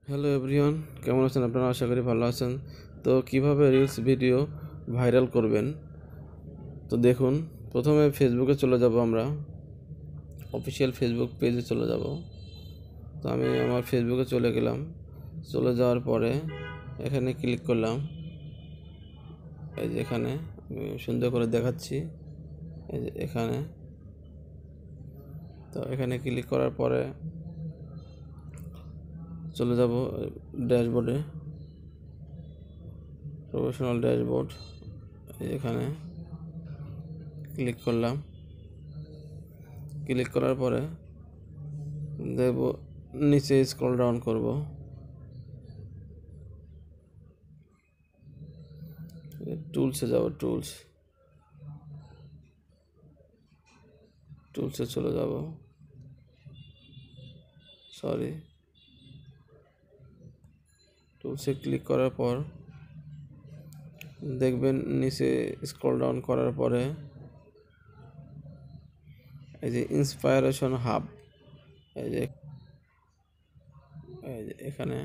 Hello everyone, কেমন আছেন আপনারা? আশা করি ভালো আছেন। তো কিভাবে রিলস ভিডিও ভাইরাল করবেন, তো দেখুন। প্রথমে ফেসবুকে চলে যাব, আমরা অফিসিয়াল ফেসবুক পেজে চলে যাব। তো আমি আমার ফেসবুকে চলে গেলাম। চলে যাওয়ার পরে এখানে ক্লিক করলাম। এই যে এখানে আমি সুন্দর করে দেখাচ্ছি, এই যে এখানে। তো এখানে ক্লিক করার পরে চলে যাব ড্যাশবোর্ডে, প্রফেশনাল ড্যাশবোর্ড। এখানে ক্লিক করলাম। ক্লিক করার পরে দেব নিচে স্ক্রল ডাউন করব। টুলসে যাব, টুলসে চলে যাব। টুলসে ক্লিক করার পর দেখবেন নিচে স্ক্রল ডাউন করার পরে এই যে ইন্সপায়ারেশন হাব, এই যে এখানে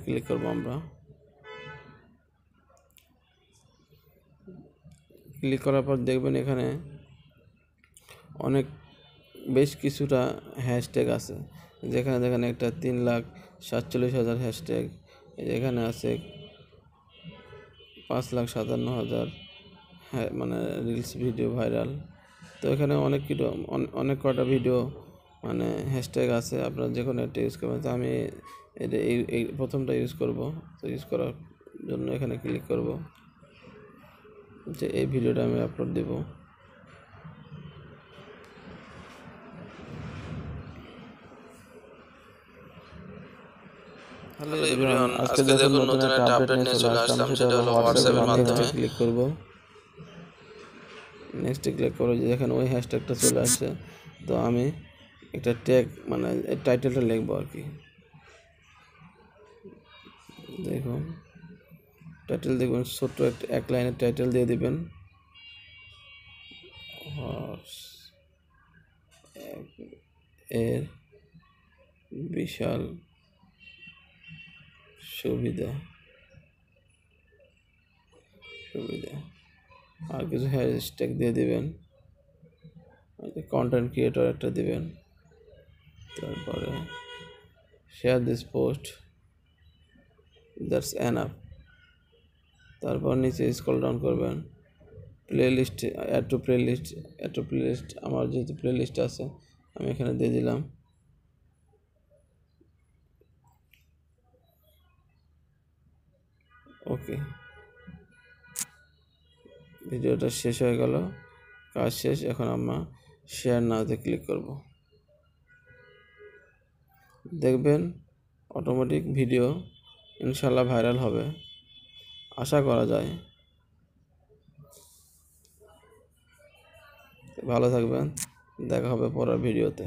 ক্লিক করব। আমরা ক্লিক করার পর দেখবেন এখানে বেশ কিছুটা হ্যাশট্যাগ আছে। যেখানে দেখেন একটা 3,47,000 হ্যাশট্যাগ, এখানে আছে 5,57,000 মানে রিলস ভিডিও ভাইরাল। তো এখানে অনেক কটা ভিডিও মানে হ্যাশট্যাগ আছে, আপনারা যে কোনো একটা ইউজ করবেন। তো আমি এই প্রথমটা ইউজ করব। তো ইউজ করার জন্য এখানে ক্লিক করব, যে এই ভিডিওটা আমি আপলোড দেব। হ্যালো এভরিওয়ান, আজকে দেখুন নতুন একটা আপডেট নিয়ে চলে আসলাম, সেটা হলো হোয়াটসঅ্যাপের মাধ্যমে। ক্লিক করব, নেক্সটে ক্লিক করব। যে দেখেন ওই হ্যাশট্যাগটা চলে আসছে। তো আমি একটা ট্যাগ মানে টাইটেলটা লিখবো আর কি। দেখুন টাইটেল দেখবেন, ছোট্ট এক লাইনের টাইটেল দিয়ে দিবেন। এর বিশাল সুবিধা আর কিছু হ্যাশট্যাগ দিয়ে দিবেন। কন্টেন্ট ক্রিয়েটর একটা দিবেন। তারপরে share this post, that's enough. তারপর নিচে স্ক্রল ডাউন করবেন, প্লেলিস্ট, অ্যাড টু প্লেলিস্ট। আমার যেহেতু প্লেলিস্ট আছে, আমি এখানে দিয়ে দিলাম। ওকে, ভিডিওটা শেষ হয়ে গেল, কাজ শেষ। এখন আমরা শেয়ার নাওতে ক্লিক করব। দেখবেন অটোমেটিক ভিডিও ইনশাল্লাহ ভাইরাল হবে, আশা করা যায়। ভালো থাকবেন, দেখা হবে পরের ভিডিওতে।